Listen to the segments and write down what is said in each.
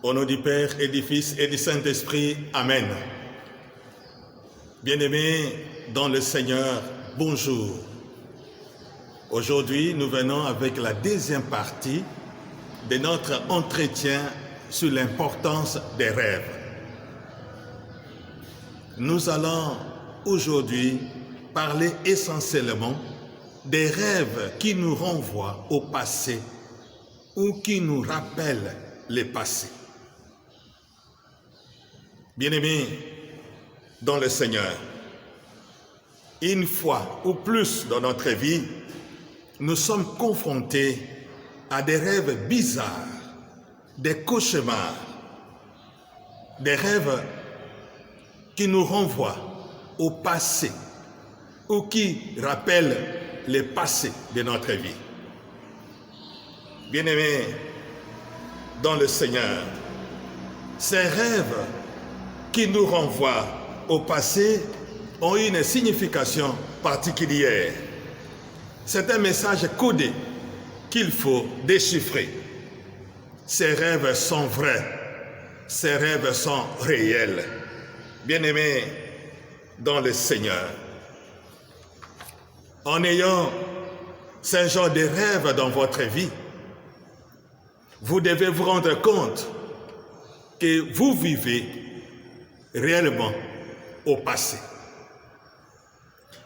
Au nom du Père et du Fils et du Saint-Esprit, Amen. Bien-aimés dans le Seigneur, bonjour. Aujourd'hui, nous venons avec la deuxième partie de notre entretien sur l'importance des rêves. Nous allons aujourd'hui parler essentiellement des rêves qui nous renvoient au passé ou qui nous rappellent le passé. Bien-aimés dans le Seigneur, une fois ou plus dans notre vie, nous sommes confrontés à des rêves bizarres, des cauchemars, des rêves qui nous renvoient au passé ou qui rappellent le passé de notre vie. Bien-aimés dans le Seigneur, ces rêves qui nous renvoient au passé ont une signification particulière. C'est un message codé qu'il faut déchiffrer. Ces rêves sont vrais, ces rêves sont réels. Bien-aimés dans le Seigneur, en ayant ce genre de rêves dans votre vie, vous devez vous rendre compte que vous vivez réellement au passé.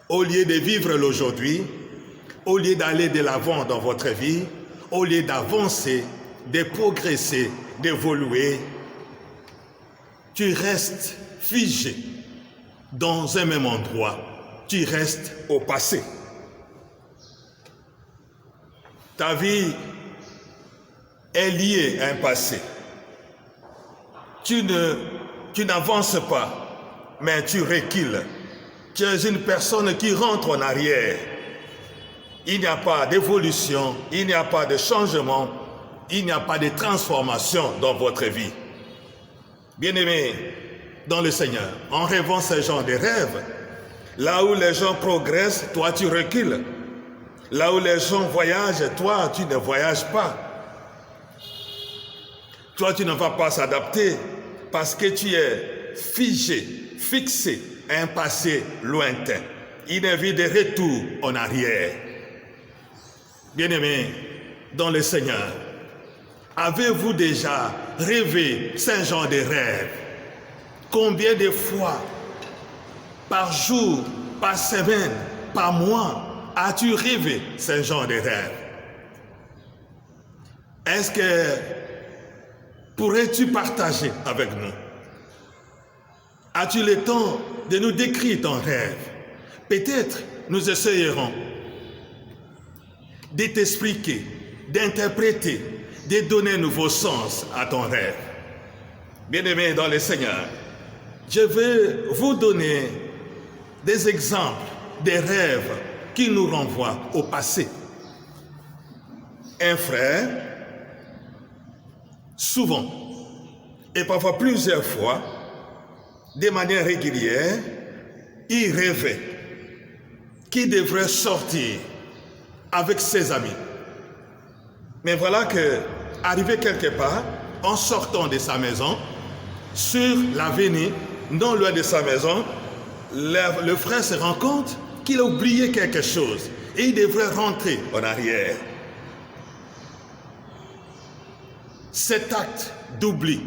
Au lieu de vivre l'aujourd'hui, au lieu d'aller de l'avant dans votre vie, au lieu d'avancer, de progresser, d'évoluer, tu restes figé dans un même endroit, tu restes au passé. Ta vie est liée à un passé. Tu n'avances pas, mais tu recules. Tu es une personne qui rentre en arrière. Il n'y a pas d'évolution, il n'y a pas de changement, il n'y a pas de transformation dans votre vie. Bien-aimés dans le Seigneur, en rêvant ce genre de rêves, là où les gens progressent, toi tu recules. Là où les gens voyagent, toi tu ne voyages pas. Toi tu ne vas pas s'adapter parce que tu es figé, fixé à un passé lointain. Il n'y a vie de retour en arrière. Bien-aimés dans le Seigneur, avez-vous déjà rêvé ce genre de rêve? Combien de fois, par jour, par semaine, par mois, as-tu rêvé ce genre de rêve? Est-ce que pourrais-tu partager avec nous? As-tu le temps de nous décrire ton rêve? Peut-être nous essayerons de t'expliquer, d'interpréter, de donner un nouveau sens à ton rêve. Bien-aimés dans le Seigneur, je vais vous donner des exemples des rêves qui nous renvoient au passé. Un frère, souvent, et parfois plusieurs fois, de manière régulière, il rêvait qu'il devrait sortir avec ses amis. Mais voilà que, arrivé quelque part, en sortant de sa maison, sur l'avenue, non loin de sa maison, le frère se rend compte qu'il a oublié quelque chose et il devrait rentrer en arrière. Cet acte d'oubli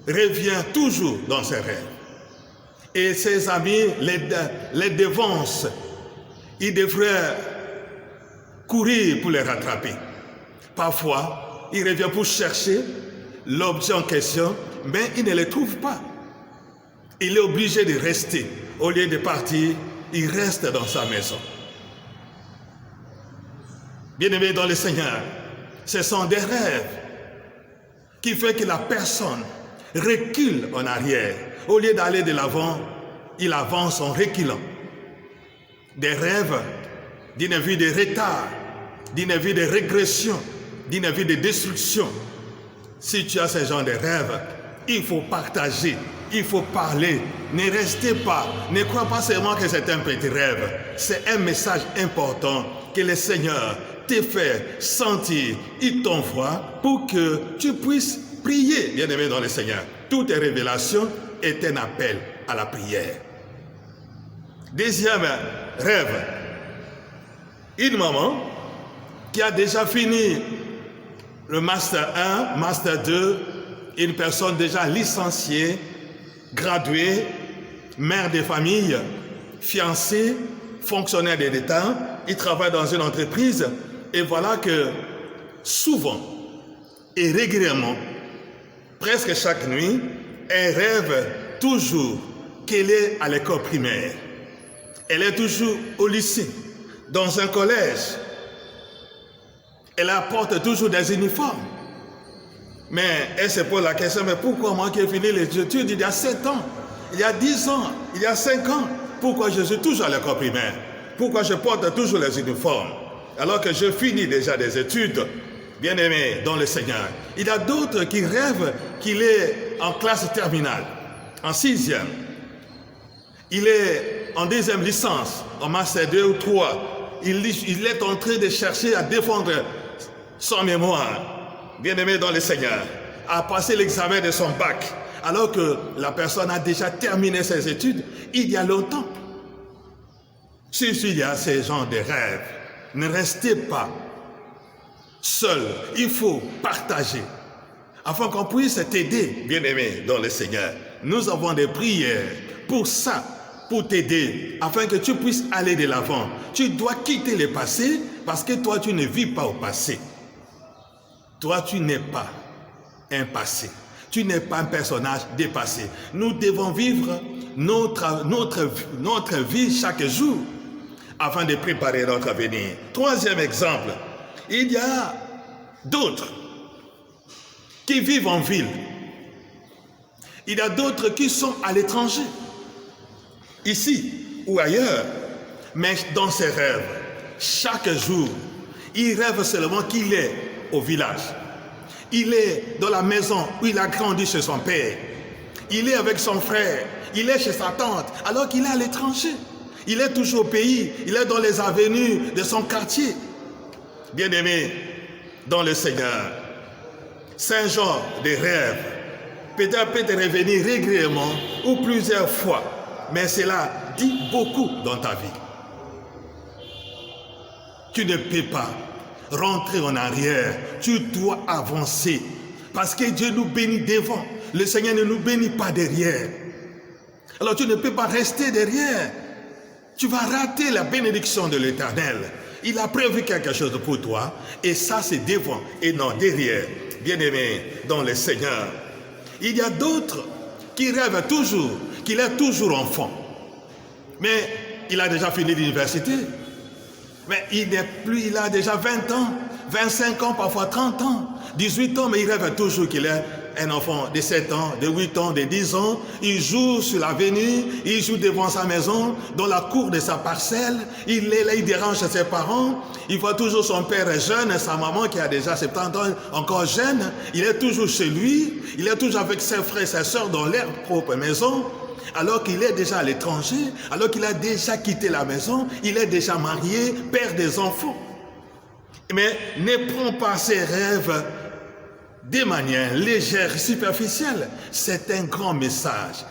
revient toujours dans ses rêves. Et ses amis les devancent. Il devrait courir pour les rattraper. Parfois, il revient pour chercher l'objet en question, mais il ne le trouve pas. Il est obligé de rester. Au lieu de partir, il reste dans sa maison. Bien-aimés dans le Seigneur, ce sont des rêves qui font que la personne recule en arrière. Au lieu d'aller de l'avant, il avance en reculant. Des rêves d'une vie de retard, d'une vie de régression, d'une vie de destruction. Si tu as ce genre de rêves, il faut partager, il faut parler. Ne restez pas, ne crois pas seulement que c'est un petit rêve. C'est un message important que le Seigneur te fait sentir. Il t'envoie pour que tu puisses Priez, bien-aimés dans le Seigneur. Toute révélation est un appel à la prière. Deuxième rêve. Une maman qui a déjà fini le Master 1, Master 2, une personne déjà licenciée, graduée, mère de famille, fiancée, fonctionnaire de l'État, il travaille dans une entreprise et voilà que souvent et régulièrement, presque chaque nuit, elle rêve toujours qu'elle est à l'école primaire. Elle est toujours au lycée, dans un collège. Elle apporte toujours des uniformes. Mais elle se pose la question, mais pourquoi moi qui ai fini les études il y a 7 ans, il y a 10 ans, il y a 5 ans, pourquoi je suis toujours à l'école primaire? Pourquoi je porte toujours les uniformes? Alors que je finis déjà des études, bien-aimé dans le Seigneur. Il y a d'autres qui rêvent qu'il est en classe terminale, en 6e. Il est en 2e licence, en master 2 ou 3. Il est en train de chercher à défendre son mémoire, bien-aimé dans le Seigneur, à passer l'examen de son bac, alors que la personne a déjà terminé ses études il y a longtemps. Si il y a ces genres de rêves, ne restez pas seul. Il faut partager, afin qu'on puisse t'aider, bien-aimé dans le Seigneur. Nous avons des prières pour ça, pour t'aider, afin que tu puisses aller de l'avant. Tu dois quitter le passé, parce que toi, tu ne vis pas au passé. Toi, tu n'es pas un passé. Tu n'es pas un personnage dépassé. Nous devons vivre notre vie chaque jour, afin de préparer notre avenir. Troisième exemple, il y a d'autres qui vivent en ville. Il y a d'autres qui sont à l'étranger, ici ou ailleurs. Mais dans ses rêves, chaque jour, il rêve seulement qu'il est au village. Il est dans la maison où il a grandi chez son père. Il est avec son frère. Il est chez sa tante, alors qu'il est à l'étranger. Il est toujours au pays. Il est dans les avenues de son quartier. Bien-aimé dans le Seigneur, c'est un genre de rêve. Peut-être peut te revenir régulièrement ou plusieurs fois, mais cela dit beaucoup dans ta vie. Tu ne peux pas rentrer en arrière, tu dois avancer, parce que Dieu nous bénit devant. Le Seigneur ne nous bénit pas derrière. Alors tu ne peux pas rester derrière. Tu vas rater la bénédiction de l'Éternel. Il a prévu quelque chose pour toi, et ça c'est devant et non derrière. Bien-aimé dans le Seigneur, il y a d'autres qui rêvent toujours qu'il est toujours enfant. Mais il a déjà fini l'université. Mais il n'est plus, il a déjà 20 ans, 25 ans, parfois 30 ans, 18 ans, mais il rêve toujours qu'il est un enfant de 7 ans, de 8 ans, de 10 ans. Il joue sur l'avenue, il joue devant sa maison, dans la cour de sa parcelle. Il est là, il dérange ses parents. Il voit toujours son père jeune, sa maman qui a déjà 70 ans, encore jeune. Il est toujours chez lui, il est toujours avec ses frères et ses sœurs dans leur propre maison. Alors qu'il est déjà à l'étranger, alors qu'il a déjà quitté la maison, il est déjà marié, père des enfants. Mais ne prends pas ses rêves de manière légère, superficielle. C'est un grand message,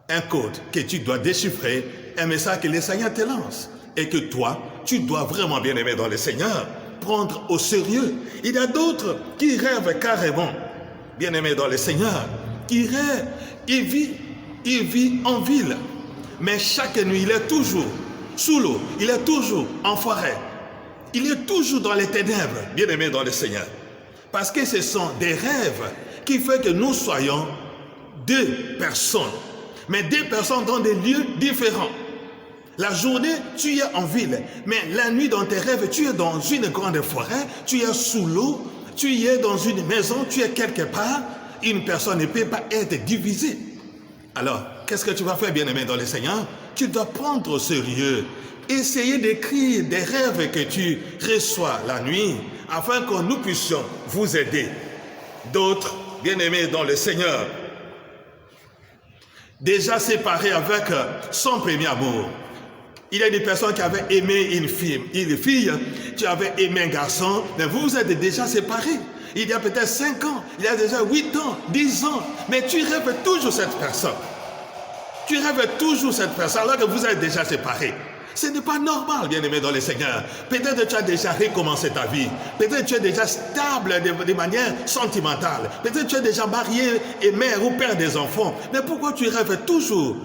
un code que tu dois déchiffrer, un message que le Seigneur te lance. Et que toi, tu dois vraiment, bien aimer dans le Seigneur, prendre au sérieux. Il y a d'autres qui rêvent carrément, bien aimé dans le Seigneur, qui rêvent, il vit en ville, mais chaque nuit, il est toujours sous l'eau, il est toujours en forêt, il est toujours dans les ténèbres, bien aimé dans le Seigneur. Parce que ce sont des rêves qui font que nous soyons deux personnes, mais deux personnes dans des lieux différents. La journée, tu es en ville, mais la nuit, dans tes rêves, tu es dans une grande forêt, tu es sous l'eau, tu es dans une maison, tu es quelque part. Une personne ne peut pas être divisée. Alors, qu'est-ce que tu vas faire, bien-aimé dans le Seigneur? Tu dois prendre au sérieux, essayer d'écrire des rêves que tu reçois la nuit, afin que nous puissions vous aider. D'autres, bien-aimés dans le Seigneur, déjà séparés avec son premier amour. Il y a des personnes qui avaient aimé une fille, tu avais aimé un garçon, mais vous êtes déjà séparés. il y a peut-être 5 ans, il y a déjà 8 ans, 10 ans, mais tu rêves toujours cette personne. Tu rêves toujours cette personne alors que vous êtes déjà séparés. Ce n'est pas normal, bien-aimé dans le Seigneur. Peut-être que tu as déjà recommencé ta vie. Peut-être que tu es déjà stable de manière sentimentale. Peut-être que tu es déjà marié et mère ou père des enfants. Mais pourquoi tu rêves toujours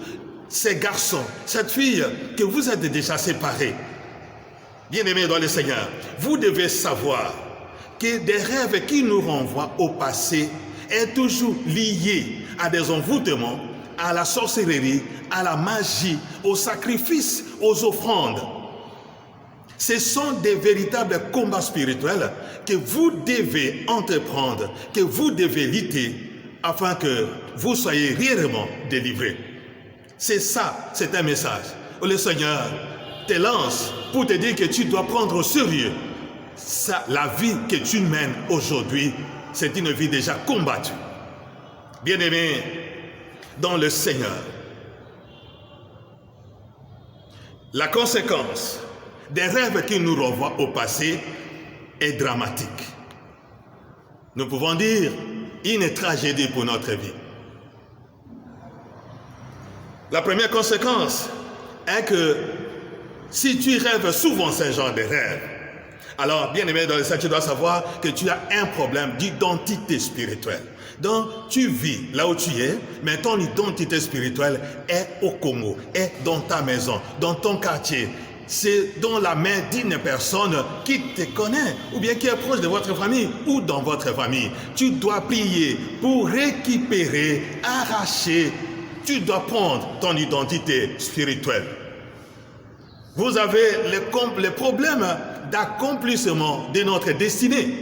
ces garçons, cette fille que vous êtes déjà séparés? Bien-aimé dans le Seigneur, vous devez savoir que des rêves qui nous renvoient au passé est toujours lié à des envoûtements, à la sorcellerie, à la magie, aux sacrifices, aux offrandes. Ce sont des véritables combats spirituels que vous devez entreprendre, que vous devez lutter afin que vous soyez réellement délivrés. C'est ça, c'est un message où le Seigneur te lance pour te dire que tu dois prendre au sérieux ça, la vie que tu mènes aujourd'hui. C'est une vie déjà combattue. Bien-aimé dans le Seigneur, la conséquence des rêves qui nous renvoient au passé est dramatique. Nous pouvons dire une tragédie pour notre vie. La première conséquence est que si tu rêves souvent ce genre de rêves, alors, bien aimé dans le Seigneur, tu dois savoir que tu as un problème d'identité spirituelle. Donc, tu vis là où tu es, mais ton identité spirituelle est au Congo, est dans ta maison, dans ton quartier. C'est dans la main d'une personne qui te connaît, ou bien qui est proche de votre famille, ou dans votre famille. Tu dois prier pour récupérer, arracher. Tu dois prendre ton identité spirituelle. Vous avez les problèmes d'accomplissement de notre destinée.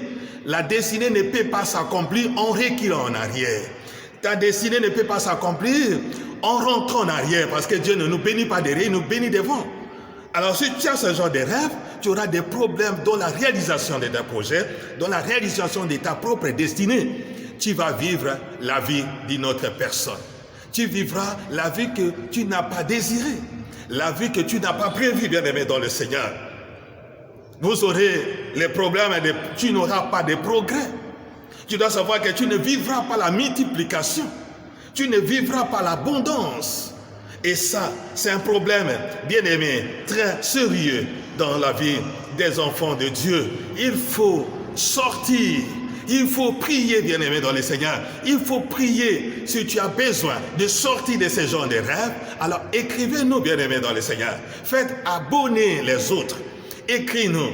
La destinée ne peut pas s'accomplir en reculant en arrière. Ta destinée ne peut pas s'accomplir en rentrant en arrière, parce que Dieu ne nous bénit pas derrière, il nous bénit devant. Alors si tu as ce genre de rêve, tu auras des problèmes dans la réalisation de tes projets, dans la réalisation de ta propre destinée. Tu vas vivre la vie d'une autre personne. Tu vivras la vie que tu n'as pas désirée, la vie que tu n'as pas prévue, bien-aimé dans le Seigneur. Vous aurez les problèmes, tu n'auras pas de progrès. Tu dois savoir que tu ne vivras pas la multiplication. Tu ne vivras pas l'abondance. Et ça, c'est un problème, bien-aimé, très sérieux dans la vie des enfants de Dieu. Il faut sortir. Il faut prier, bien-aimé dans le Seigneur. Il faut prier. Si tu as besoin de sortir de ce genre de rêves, alors écrivez-nous, bien-aimé dans le Seigneur. Faites abonner les autres. Écris-nous.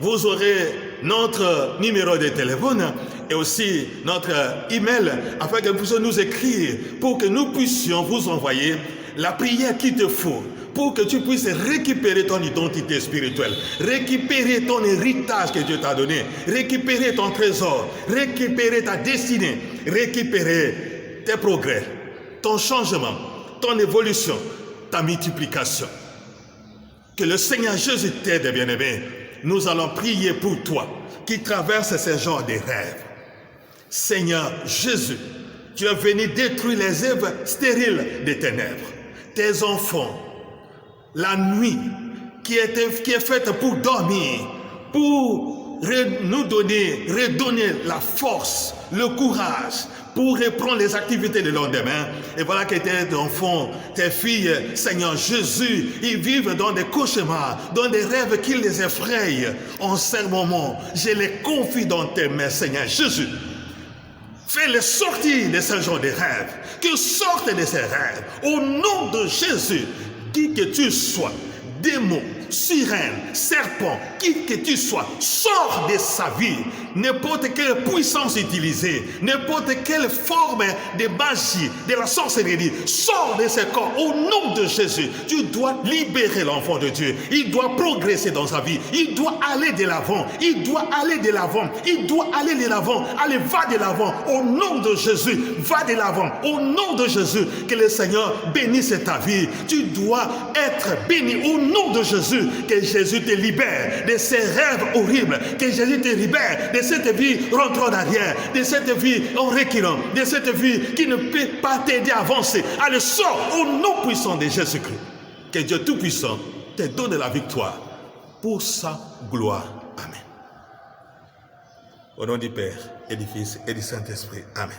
Vous aurez notre numéro de téléphone et aussi notre email afin que vous puissiez nous écrire pour que nous puissions vous envoyer la prière qu'il te faut pour que tu puisses récupérer ton identité spirituelle, récupérer ton héritage que Dieu t'a donné, récupérer ton trésor, récupérer ta destinée, récupérer tes progrès, ton changement, ton évolution, ta multiplication. Que le Seigneur Jésus t'aide, bien-aimé. Nous allons prier pour toi qui traverse ce genre de rêves. Seigneur Jésus, tu es venu détruire les œuvres stériles des ténèbres. Tes enfants, la nuit qui est faite pour dormir, pour nous redonner la force, le courage, pour reprendre les activités de lendemain. Et voilà que tes enfants, tes filles, Seigneur Jésus, ils vivent dans des cauchemars, dans des rêves qui les effrayent. En ce moment, je les confie dans tes mains, Seigneur Jésus. Fais-les sortir de ce genre de rêves, qu'ils sortent de ces rêves. Au nom de Jésus, qui que tu sois, démon, sirène, serpent, qui que tu sois, sors de sa vie. N'importe quelle puissance utilisée, n'importe quelle forme de magie, de la sorcellerie, sors de ce corps au nom de Jésus. Tu dois libérer l'enfant de Dieu. Il doit progresser dans sa vie. Il doit aller de l'avant. Il doit aller de l'avant. Il doit aller de l'avant. Allez, va de l'avant. Au nom de Jésus, va de l'avant. Au nom de Jésus, que le Seigneur bénisse ta vie. Tu dois être béni au nom de Jésus. Que Jésus te libère de ces rêves horribles, que Jésus te libère de cette vie rentrant en arrière, de cette vie en reculant, de cette vie qui ne peut pas t'aider à avancer. Allez, sors au nom puissant de Jésus-Christ. Que Dieu Tout-Puissant te donne la victoire pour sa gloire. Amen. Au nom du Père et du Fils et du Saint-Esprit. Amen.